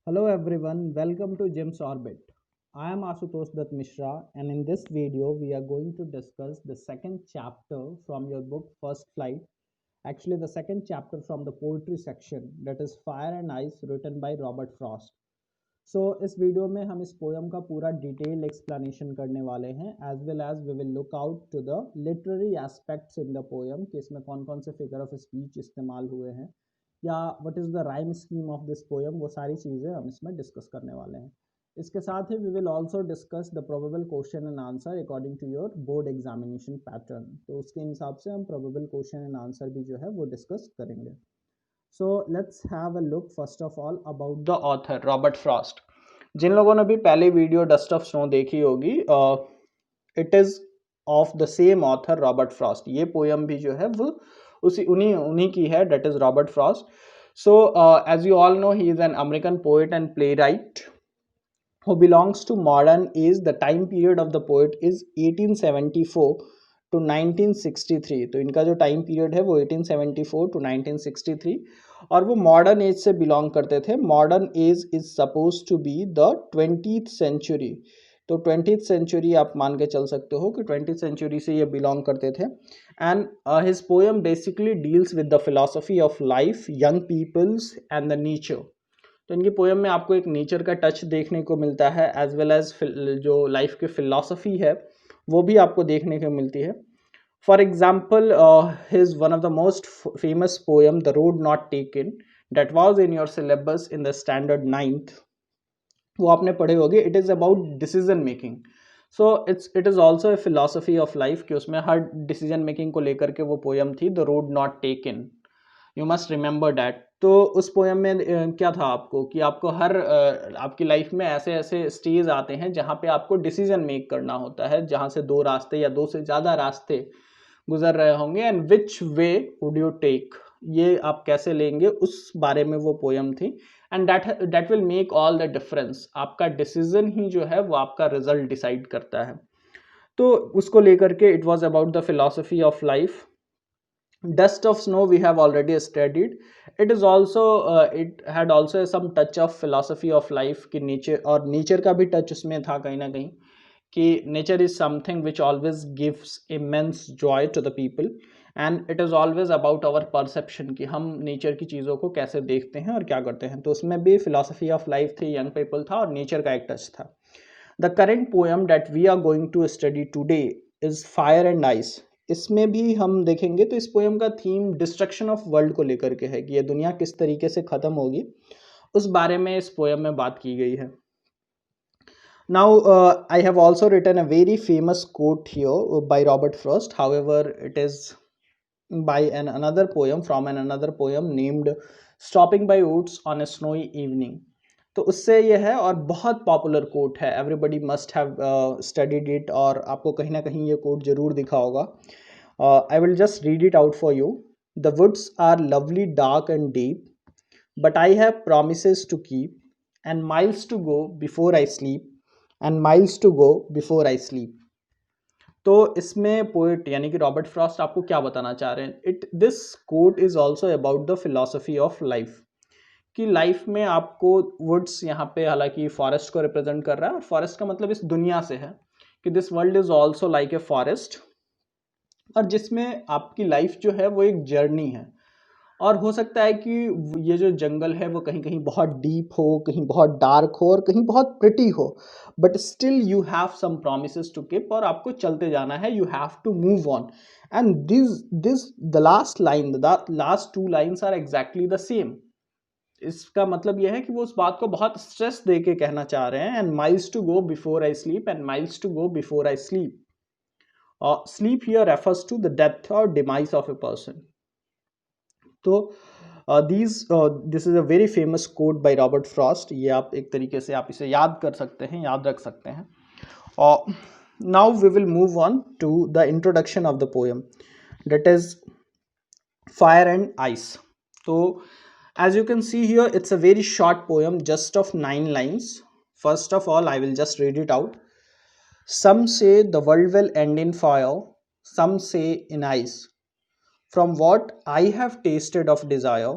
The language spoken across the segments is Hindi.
Hello everyone, welcome to Jim's Orbit. I am Ashutosh Dutt Mishra, and in this video we are going to discuss the second chapter from your book First Flight. Actually the second chapter from the poetry section, that is Fire and Ice, written by Robert Frost. So इस वीडियो में हम इस पोयम का पूरा डिटेल एक्सप्लेनेशन करने वाले हैं as well as we will look out to the literary aspects in the poem कि इसमें कौन कौन से फिगर ऑफ स्पीच इस्तेमाल हुए हैं या what is the rhyme scheme of this poem, वो सारी चीज़ें हम इसमें डिस्कस करने वाले हैं। इसके साथ ही we will also discuss the probable question and answer according to your board examination pattern. तो उसके हिसाब से हम प्रोबेबल क्वेश्चन एंड आंसर भी जो है वो डिस्कस करेंगे। So let's have a look first of all about the author Robert Frost. जिन लोगों ने भी पहले वीडियो डस्ट ऑफ स्नो देखी होगी, it is of the same author Robert Frost. ये पोयम भी जो है वो उसी उन्हीं उन्हीं की है, that is Robert Frost. So as you all know, he is an American poet and playwright who belongs to modern age. The time period of the poet is 1874 to 1963। तो इनका जो टाइम पीरियड है वो 1874 टू 1963 और वो मॉडर्न एज से बिलोंग करते थे। Modern age is suppose to be the 20th century. तो 20th सेंचुरी आप मान के चल सकते हो कि 20th सेंचुरी से ये बिलोंग करते थे। And his poem basically deals with the philosophy of life, young peoples and the nature. तो इनकी पोएम में आपको एक नेचर का टच देखने को मिलता है एज वेल एज जो लाइफ की फिलॉसफी है वो भी आपको देखने को मिलती है। For example, his one of the most famous poem the road not taken, that was in your syllabus in the standard 9th, वो आपने पढ़े होगे। It is about decision making. So it is also a philosophy of life कि उसमें हर डिसीजन मेकिंग को लेकर के वो पोएम थी, the road not taken. You must remember that. तो उस पोएम में क्या था आपको कि आपको हर आपकी लाइफ में ऐसे ऐसे स्टेज आते हैं जहाँ पे आपको डिसीजन मेक करना होता है, जहाँ से दो रास्ते या दो से ज़्यादा रास्ते गुजर रहे होंगे, and which way would you take, ये आप कैसे लेंगे, उस बारे में वो पोएम थी। And that will make all the difference. आपका डिसीजन ही जो है वो आपका रिजल्ट डिसाइड करता है। तो उसको लेकर के it was about the philosophy of life. Dust of Snow we have already studied. It is also it had also some touch of philosophy of life कि नेचर, और नेचर का भी टच उसमें था कहीं ना कहीं कि nature is something which always gives immense joy to the people and it is always about our perception कि हम नेचर की चीज़ों को कैसे देखते हैं और क्या करते हैं। तो उसमें भी फिलोसफी ऑफ लाइफ थी, यंग पीपल था और नेचर का एक टच था। The current poem that we are going to study today is fire and ice. इसमें भी हम देखेंगे तो इस पोएम का थीम डिस्ट्रक्शन ऑफ वर्ल्ड को लेकर के है कि ये दुनिया किस तरीके से ख़त्म होगी, उस बारे में इस पोएम में बात की गई है। Now I have also written a very famous quote here by Robert Frost, however it is by an another poem from an another poem named stopping by woods on a snowy evening. तो उससे ये है, और बहुत पॉपुलर कोट है, everybody must have studied it, और आपको कहीं ना कहीं ये कोट जरूर दिखा होगा। I will just read it out for you. The woods are lovely, dark, and deep, but I have promises to keep, and miles to go before I sleep, and miles to go before I sleep. तो इसमें पोइट यानी कि रॉबर्ट फ्रॉस्ट आपको क्या बताना चाह रहे हैं? This quote is also about the philosophy of life कि लाइफ में आपको वुड्स, यहाँ पे हालांकि फॉरेस्ट को रिप्रेजेंट कर रहा है, और फॉरेस्ट का मतलब इस दुनिया से है कि this world is also like a forest, और जिसमें आपकी लाइफ जो है वो एक जर्नी है। और हो सकता है कि ये जो जंगल है वो कहीं कहीं बहुत डीप हो, कहीं बहुत डार्क हो, और कहीं बहुत प्रिटी हो, but still you have some promises to keep, और आपको चलते जाना है, you have to move on. And this the last line, the last two lines are exactly the same. इसका मतलब यह है कि वो उस बात को बहुत स्ट्रेस दे के कहना चाह रहे हैं, and miles to go before I sleep, and miles to go before I sleep. Sleep here refers to the death or demise of a person. तो this is a very famous coat bye Robert Frost. ये आप एक तरीके से आप इसे याद कर सकते हैं, याद रख सकते हैं। और now we will move on to the introduction of the poem, that is fire and ice. तो as you can see here, it's a very short poem, just of 9 lines. First of all, I will just read it out. Some say the world will end in fire, some say in ice. From what I have tasted of desire,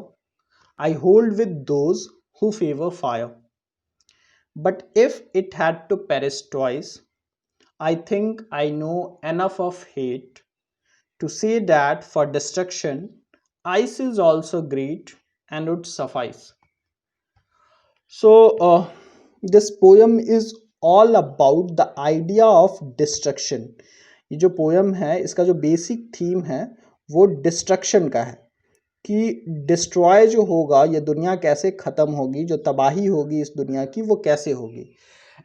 I hold with those who favor fire. But if it had to perish twice, I think I know enough of hate to say that for destruction, ice is also great and would suffice. So, this poem is all about the idea of destruction. ये जो पोयम है इसका जो बेसिक थीम है वो डिस्ट्रक्शन का है कि डिस्ट्रॉय जो होगा ये दुनिया कैसे ख़त्म होगी, जो तबाही होगी इस दुनिया की वो कैसे होगी.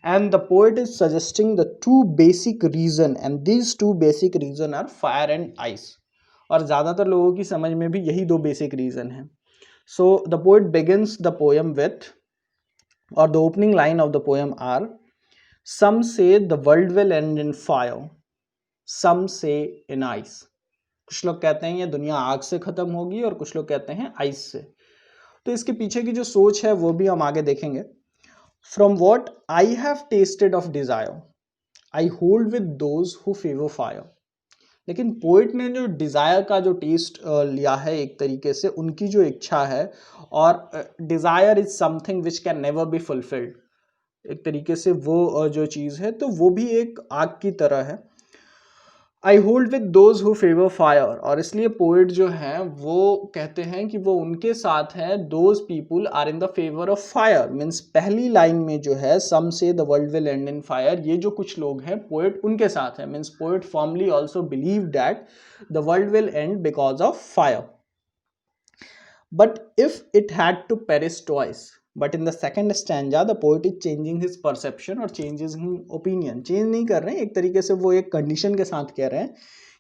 And the poet is suggesting the two basic reason, and these two basic reason are fire and ice. और ज़्यादातर लोगों की समझ में भी यही दो बेसिक रीज़न हैं. So the poet begins the poem with, or the opening line of the poem are, some say the world will end in fire, some say in ice. कुछ लोग कहते हैं ये दुनिया आग से ख़त्म होगी और कुछ लोग कहते हैं आइस से. तो इसके पीछे की जो सोच है वो भी हम आगे देखेंगे. From what I have tasted of desire, I hold with those who favor fire. लेकिन पोइट ने जो डिज़ायर का जो टेस्ट लिया है एक तरीके से, उनकी जो इच्छा है, और desire is something which can never be fulfilled. एक तरीके से वो जो चीज़ है तो वो भी एक आग की तरह है. I hold with those who favour fire, और इसलिए पोइट जो हैं वो कहते हैं कि वो उनके साथ है those people are in the favour of fire. Means पहली लाइन में जो है some say the world will end in fire, ये जो कुछ लोग हैं पोइट उनके साथ है. Means poet formerly also believe that the world will end because of fire. But if it had to perish twice, but in the second stanza the poet is changing his perception और चेंजेस हिज ओपिनियन. चेंज नहीं कर रहे हैं, एक तरीके से वो एक कंडीशन के साथ कह रहे हैं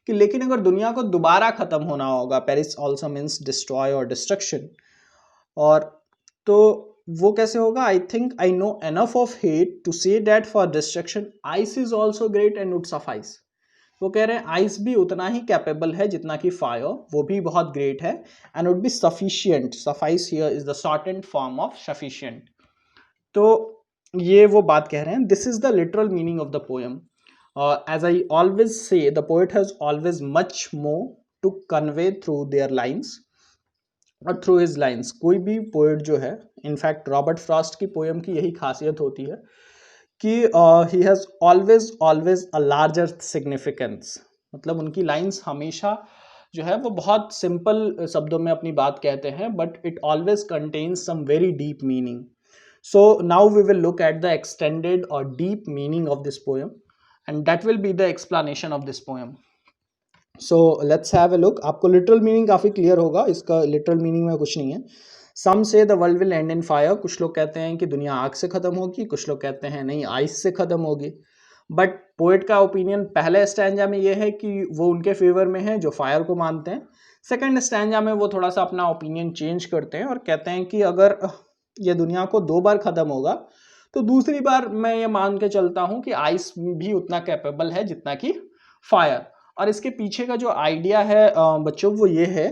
कि लेकिन अगर दुनिया को दोबारा ख़त्म होना होगा, पेरिस ऑल्सो मीन्स डिस्ट्रॉय और डिस्ट्रक्शन, और तो वो कैसे होगा. I think I know enough of hate to say that for destruction ice is also great and would suffice. वो कह रहे हैं आइस भी उतना ही कैपेबल है जितना कि फायर, वो भी बहुत ग्रेट है, and would be sufficient. Suffice here is the shortened form of sufficient. तो ये वो बात कह रहे हैं. This is the literal meaning of the poem. As I always say the poet has always much more to convey through their lines और थ्रू हिज लाइन्स. कोई भी पोएट जो है, इनफैक्ट रॉबर्ट फ्रॉस्ट की पोएम की यही खासियत होती है कि he has always a larger significance. मतलब उनकी लाइंस हमेशा जो है वो बहुत सिंपल शब्दों में अपनी बात कहते हैं, but it always contains some very deep meaning. So now we will look at the extended और deep meaning of this poem, and that will be the explanation of this poem. So let's have a look. आपको लिटरल मीनिंग काफ़ी क्लियर होगा, इसका लिटरल मीनिंग में कुछ नहीं है. Some say the world will end in fire, कुछ लोग कहते हैं कि दुनिया आग से ख़त्म होगी, कुछ लोग कहते हैं नहीं आइस से ख़त्म होगी. बट पोएट का ओपिनियन पहले स्टैंजा में ये है कि वो उनके फेवर में है जो फायर को मानते हैं. सेकंड स्टैंजा में वो थोड़ा सा अपना ओपिनियन चेंज करते हैं और कहते हैं कि अगर ये दुनिया को 2 बार ख़त्म होगा तो दूसरी बार मैं ये मान के चलता हूँ कि आइस भी उतना कैपेबल है जितना कि फायर. और इसके पीछे का जो आइडिया है बच्चों वो ये है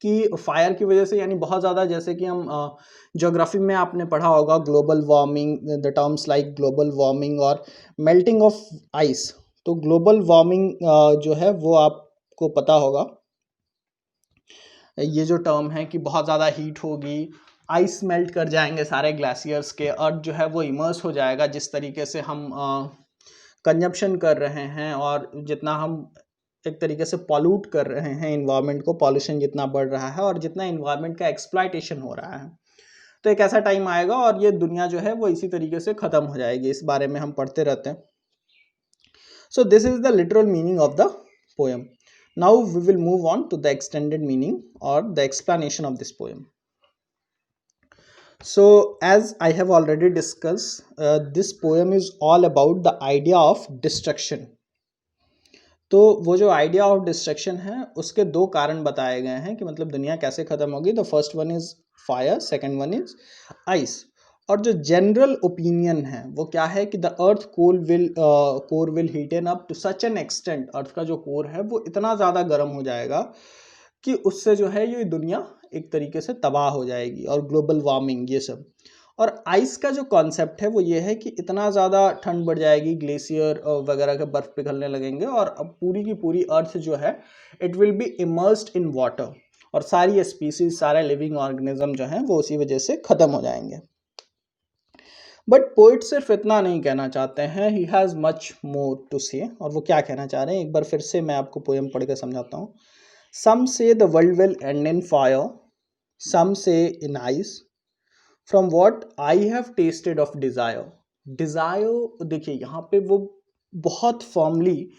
कि फायर की वजह से, यानी बहुत ज़्यादा, जैसे कि हम ज्योग्राफी में आपने पढ़ा होगा global warming, the terms like global warming और मेल्टिंग ऑफ आइस. तो ग्लोबल वार्मिंग जो है वो आपको पता होगा, ये जो टर्म है कि बहुत ज़्यादा हीट होगी, आइस मेल्ट कर जाएंगे सारे ग्लेशियर्स के, अर्थ जो है वो इमर्स हो जाएगा. जिस तरीके से हम कंजप्शन कर रहे हैं और जितना हम एक तरीके से पॉल्यूट कर रहे हैं इन्वायरमेंट को, पॉल्यूशन जितना बढ़ रहा है और जितना इन्वायरमेंट का एक्सप्लॉयटेशन हो रहा है, तो एक ऐसा टाइम आएगा और ये दुनिया जो है वो इसी तरीके से ख़त्म हो जाएगी. इस बारे में हम पढ़ते रहते हैं. So this is the literal meaning of the poem. Now we will move on to the extended meaning और the explanation of this poem. So as I have already discussed, this poem is all about the idea of destruction. तो वो जो आइडिया ऑफ डिस्ट्रक्शन है उसके 2 कारण बताए गए हैं कि मतलब दुनिया कैसे ख़त्म होगी. The first one is fire, second one is ice. और जो जनरल ओपिनियन है वो क्या है कि the earth core will heaten up to such an extent. Earth का जो कोर है वो इतना ज़्यादा गर्म हो जाएगा कि उससे जो है ये दुनिया एक तरीके से तबाह हो जाएगी, और ग्लोबल वार्मिंग ये सब. और आइस का जो कॉन्सेप्ट है वो ये है कि इतना ज़्यादा ठंड बढ़ जाएगी, ग्लेशियर वगैरह के बर्फ़ पिघलने लगेंगे और अब पूरी की पूरी अर्थ जो है it will be immersed in water, और सारी स्पीसीज, सारे लिविंग ऑर्गेनिज्म जो हैं वो उसी वजह से ख़त्म हो जाएंगे. बट पोइट सिर्फ इतना नहीं कहना चाहते हैं, he has much more to say. और वो क्या कहना चाह रहे हैं, एक बार फिर से मैं आपको पोएम पढ़ के समझाता हूँ। Some say the world will end in fire, some say in ice, from what I have tasted of desire. Desire देखिए यहाँ पे वो बहुत फॉर्मली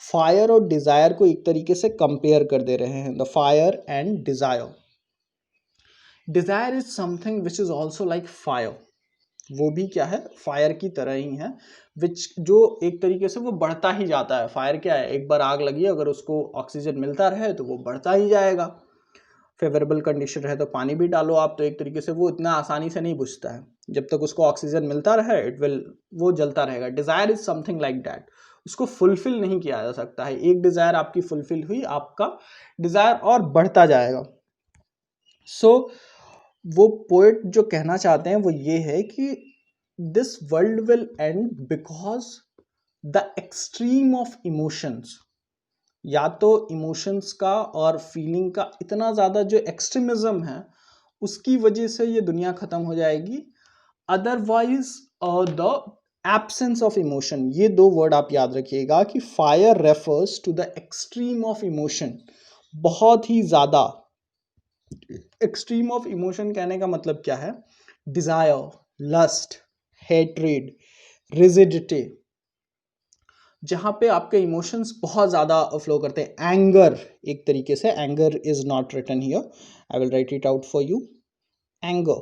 फायर और डिज़ायर को एक तरीके से कंपेयर कर दे रहे हैं, the fire and desire. Desire is something which is also like fire, वो भी क्या है, फायर की तरह ही है, विच जो एक तरीके से वो बढ़ता ही जाता है। फायर क्या है, एक बार आग लगी, अगर उसको ऑक्सीजन मिलता रहे तो वो बढ़ता ही जाएगा। फेवरेबल कंडीशन रहे तो पानी भी डालो आप, तो एक तरीके से वो इतना आसानी से नहीं बुझता है, जब तक उसको ऑक्सीजन मिलता रहे इट विल, वो जलता रहेगा। Desire is something like that, उसको फुलफिल नहीं किया जा सकता है। एक डिज़ायर आपकी फुलफिल हुई, आपका डिज़ायर और बढ़ता जाएगा। सो वो पोएट जो कहना चाहते हैं वो ये है कि this world will end because the extreme of emotions, या तो इमोशंस का और फीलिंग का इतना ज़्यादा जो एक्सट्रीमिज्म है उसकी वजह से ये दुनिया ख़त्म हो जाएगी। Otherwise the absence of emotion, ये दो वर्ड आप याद रखिएगा कि fire refers to the extreme of emotion, बहुत ही ज़्यादा। एक्सट्रीम ऑफ इमोशन कहने का मतलब क्या है, डिज़ायर, लस्ट, हेट्रेड, रिजिडिटी, जहाँ पे आपके इमोशंस बहुत ज़्यादा फ्लो करते हैं। एंगर, एक तरीके से anger is not written here, I will write it out for you. Anger,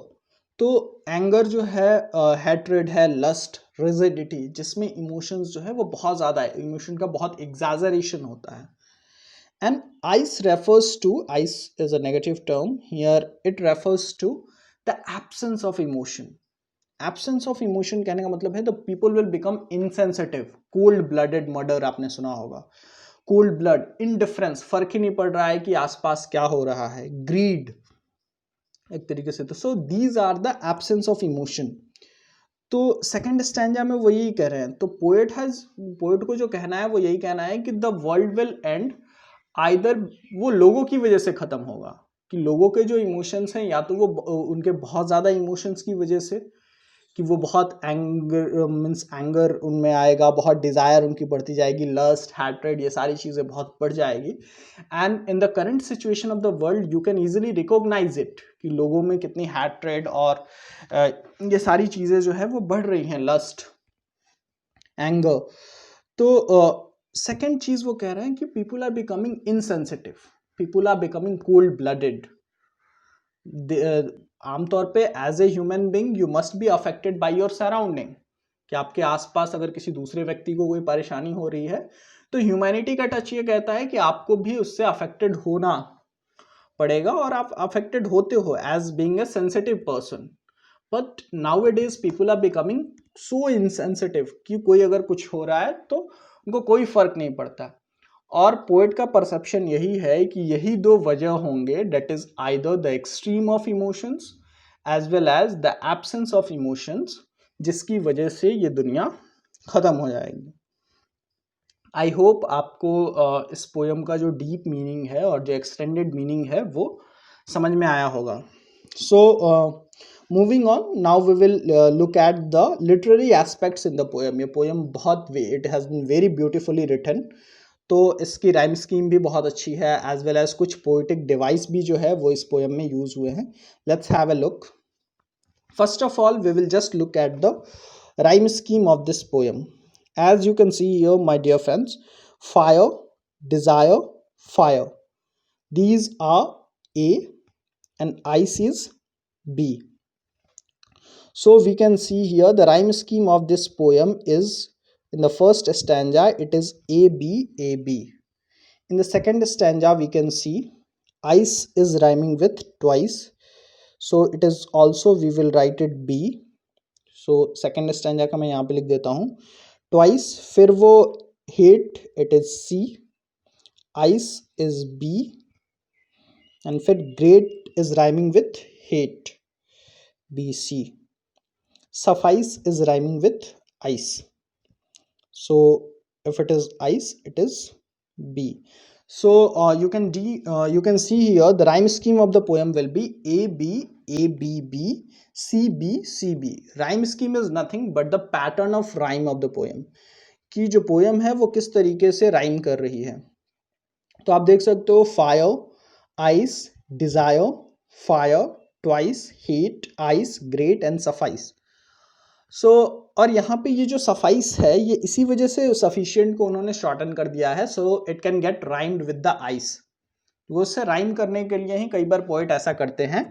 तो एंगर जो है, हेट्रेड है, लस्ट, रिजिडिटी, जिसमें इमोशंस जो है वो बहुत ज़्यादा है, इमोशन का बहुत एग्जैजरेशन होता है। And ice refers to, ice is a negative term here, it refers to the absence of emotion. Absence of emotion कहने का मतलब है the people will become insensitive, cold blooded murder आपने सुना होगा, cold blood, indifference, फर्क ही नहीं पड़ रहा है कि आसपास क्या हो रहा है, greed एक तरीके से। तो so these are the absence of emotion। तो सेकंड स्टैंजा में वो यही कह रहे हैं। तो पोएट को जो कहना है वो यही कहना है कि the world will and, either वो लोगों की वजह से खत्म होगा, कि लोगों के जो इमोशंस हैं, या तो वो उनके बहुत ज़्यादा इमोशंस की वजह से, कि वो बहुत एंगर मीन्स एंगर उनमें आएगा, बहुत डिज़ायर उनकी बढ़ती जाएगी, लस्ट, हैट्रेड, ये सारी चीज़ें बहुत बढ़ जाएगी। And in the current situation of the world you can easily recognise it, कि लोगों में कितनी हैट्रेड और ये सारी चीज़ें जो है वो बढ़ रही हैं, लस्ट, एंगर। तो सेकेंड चीज़ वो कह रहे हैं कि people are becoming insensitive, people are becoming cold blooded. आमतौर पे as a human being you must be affected by your surrounding, कि आपके आसपास अगर किसी दूसरे व्यक्ति को कोई परेशानी हो रही है तो ह्यूमैनिटी का टच ये कहता है कि आपको भी उससे अफेक्टेड होना पड़ेगा, और आप अफेक्टेड होते हो as being a sensitive person. But nowadays people are becoming so insensitive कि कोई अगर कुछ हो रहा है तो उनको कोई फर्क नहीं पड़ता। और पोएट का परसेप्शन यही है कि यही दो वजह होंगे, that is either the extreme of emotions as well as the absence of emotions, जिसकी वजह से ये दुनिया खत्म हो जाएगी। आई होप आपको इस पोएम का जो डीप मीनिंग है और जो एक्सटेंडेड मीनिंग है वो समझ में आया होगा। So moving on, now we will look at the literary aspects in the poem. ये पोएम बहुत, it has been very beautifully written, तो इसकी राइम स्कीम भी बहुत अच्छी है, एज वेल एज कुछ पोइटिक डिवाइस भी जो है वो इस पोएम में यूज हुए हैं। Let's have a look. First of all we will just look at the rhyme scheme of this poem. As you can see here, my dear friends, fire, desire, fire. These are A and ice is B. So we can see here the rhyme scheme of this poem is, in the first stanza it is A B A B. In the second stanza we can see ice is rhyming with twice, so it is also, we will write it B. So second stanza का मैं यहाँ पे लिख देता हूँ ट्वाइस, फिर वो hate, it is C, ice is B, and फिर great is rhyming with hate, B C, suffice is rhyming with ice, so if it is ice it is B. So you can see here the rhyme scheme of the poem will be A B A B B, C B C B. Rhyme scheme is nothing but the pattern of rhyme of the poem. कि जो पोयम है वो किस तरीके से राइम कर रही है. तो आप देख सकते हो fire, ice, desire, fire, twice, heat, ice, great and suffice. So और यहाँ पे ये जो सफाइस है ये इसी वजह से सफिशिएंट को उन्होंने शॉर्टन कर दिया है, so it can get rhymed with the ice. वो उससे राइम करने के लिए ही कई बार पोइट ऐसा करते हैं.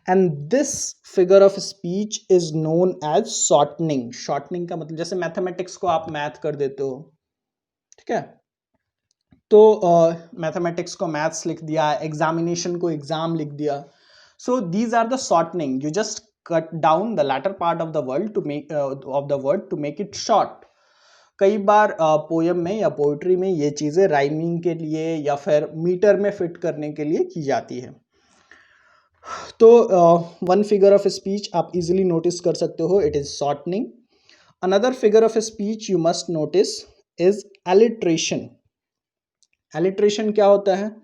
And this figure of speech is known as shortening. Shortening का मतलब जैसे मैथमेटिक्स को आप मैथ कर देते हो, ठीक है, तो मैथमेटिक्स को मैथ्स लिख दिया, एग्जामिनेशन को एग्जाम लिख दिया. So these are the shortening. You just cut down the latter part of the word to make of the word to make it short. कई बार पोयम में या पोइट्री में ये चीज़ें राइमिंग के लिए या फिर मीटर में फिट करने के लिए की जाती है. तो वन फिगर ऑफ स्पीच आप इजीली नोटिस कर सकते हो, it is shortening. Another figure of speech you must notice is alliteration. Alliteration क्या होता है?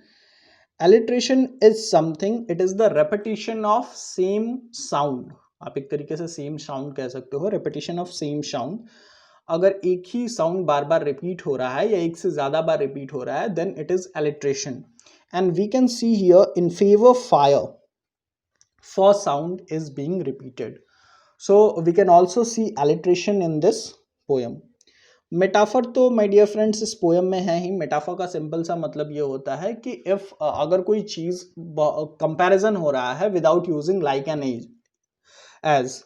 Alliteration is something, it is the repetition of same sound. आप एक तरीके से सेम साउंड कह सकते हो, रेपिटेशन ऑफ सेम साउंड. अगर एक ही साउंड बार बार रिपीट हो रहा है या एक से ज़्यादा बार रिपीट हो रहा है then it is alliteration. And we can see here in favour fire, first sound is being repeated. So we can also see alliteration in this poem. Metaphor तो माय डियर फ्रेंड्स इस पोयम में है ही. मेटाफर का सिंपल सा मतलब ये होता है कि इफ अगर कोई चीज़ कंपैरिजन हो रहा है without using like and as.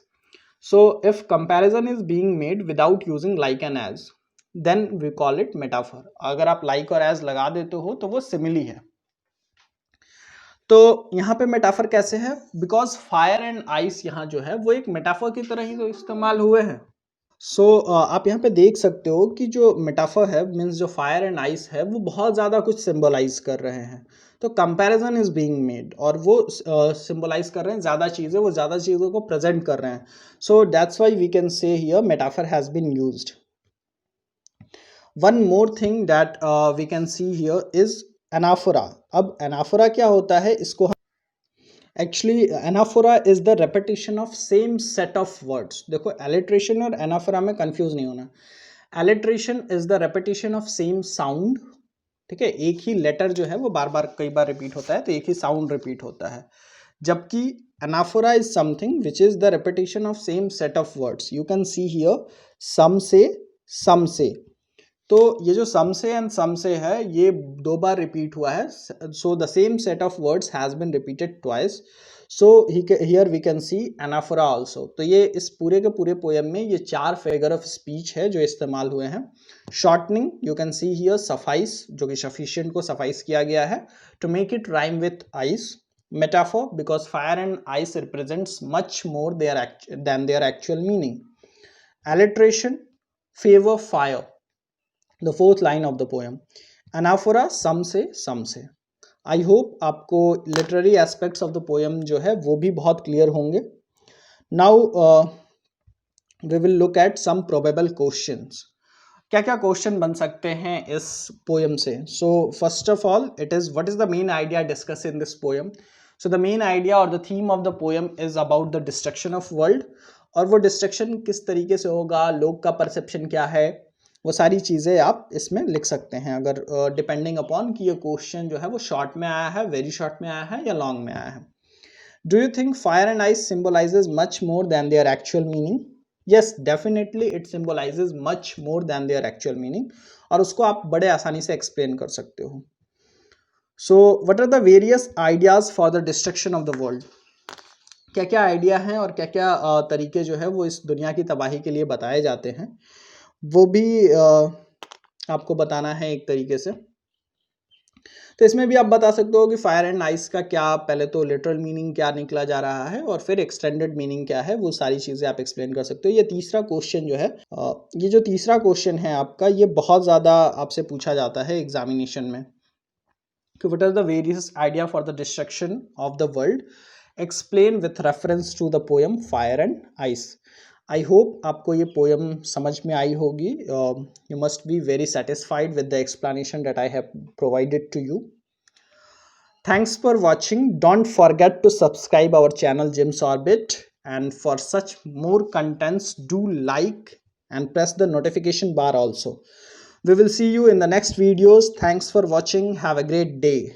So if comparison is being made without using like and as, then we call it metaphor. अगर आप like और as लगा देते हो तो वो simile है. तो यहाँ पे metaphor कैसे है? Because fire and ice यहाँ जो है वो एक metaphor की तरह ही तो इस्तेमाल हुए हैं. सो आप यहाँ पे देख सकते हो कि जो मेटाफर है मीन्स जो फायर एंड आइस है वो बहुत ज़्यादा कुछ सिंबलाइज कर रहे हैं. तो कंपैरिजन इज बीइंग मेड और वो सिंबलाइज कर रहे हैं ज़्यादा चीज़ें, वो ज़्यादा चीज़ों को प्रेजेंट कर रहे हैं. So that's why we can say here metaphor has been used. One more thing that we can see here is anaphora. अब एनाफोरा क्या होता है इसको actually anaphora is the repetition of same set of words. देखो एलिट्रेशन और एनाफोरा में कंफ्यूज नहीं होना. Alliteration is the repetition of same sound, ठीक है, एक ही लेटर जो है वो बार बार कई बार रिपीट होता है तो एक ही साउंड रिपीट होता है. जबकि anaphora is something which is the repetition of same set of words. You can see here some say. तो ये जो सम से एंड सम से है ये दो बार रिपीट हुआ है. So the same set of words has been repeated twice. So here we can see anaphora also. तो ये इस पूरे के पूरे पोएम में ये चार फिगर ऑफ स्पीच है जो इस्तेमाल हुए हैं. Shortening you can see here suffice, जो कि सफिशिएंट को सफाइस किया गया है to make it rhyme with ice. Metaphor because fire and ice represents much more their their actual meaning. Alliteration, favour fire, the fourth line of the poem. Anaphora, some से. आई होप आपको literary aspects of the poem जो है वो भी बहुत क्लियर होंगे. Now we will look at some probable questions. क्या क्या क्वेश्चन बन सकते हैं इस पोएम से? So first of all it is what is the main idea discuss in this poem. So the main idea और the theme of the poem is about the destruction of world. और वो डिस्ट्रक्शन किस तरीके से होगा, लोग का परसेप्शन क्या है, वो सारी चीज़ें आप इसमें लिख सकते हैं अगर डिपेंडिंग अपॉन कि ये क्वेश्चन जो है वो शॉर्ट में आया है, वेरी शॉर्ट में आया है या लॉन्ग में आया है. Do you think fire and ice symbolises much more than there actual meaning? Yes, definitely it symbolises much more than there actual meaning. और उसको आप बड़े आसानी से एक्सप्लेन कर सकते हो. So what are the various ideas for the destruction of the world. क्या क्या आइडिया हैं और क्या क्या तरीके जो है वो इस दुनिया की तबाही के लिए बताए जाते हैं, वो भी आपको बताना है एक तरीके से. तो इसमें भी आप बता सकते हो कि फायर एंड आइस का क्या पहले तो लिटरल मीनिंग क्या निकला जा रहा है और फिर एक्सटेंडेड मीनिंग क्या है, वो सारी चीज़ें आप एक्सप्लेन कर सकते हो. ये तीसरा क्वेश्चन जो है ये जो तीसरा क्वेश्चन है आपका, ये बहुत ज़्यादा आपसे पूछा जाता है एग्जामिनेशन में कि what are the various idea for the destruction of the world, explain with reference to the poem fire and ice. I hope आपको ये पोएम समझ में आई होगी. You must be very satisfied with the explanation that I have provided to you. Thanks for watching. Don't forget to subscribe our channel James Orbit, and for such more contents do like and press the notification bar also. We will see you in the next videos. Thanks for watching. Have a great day.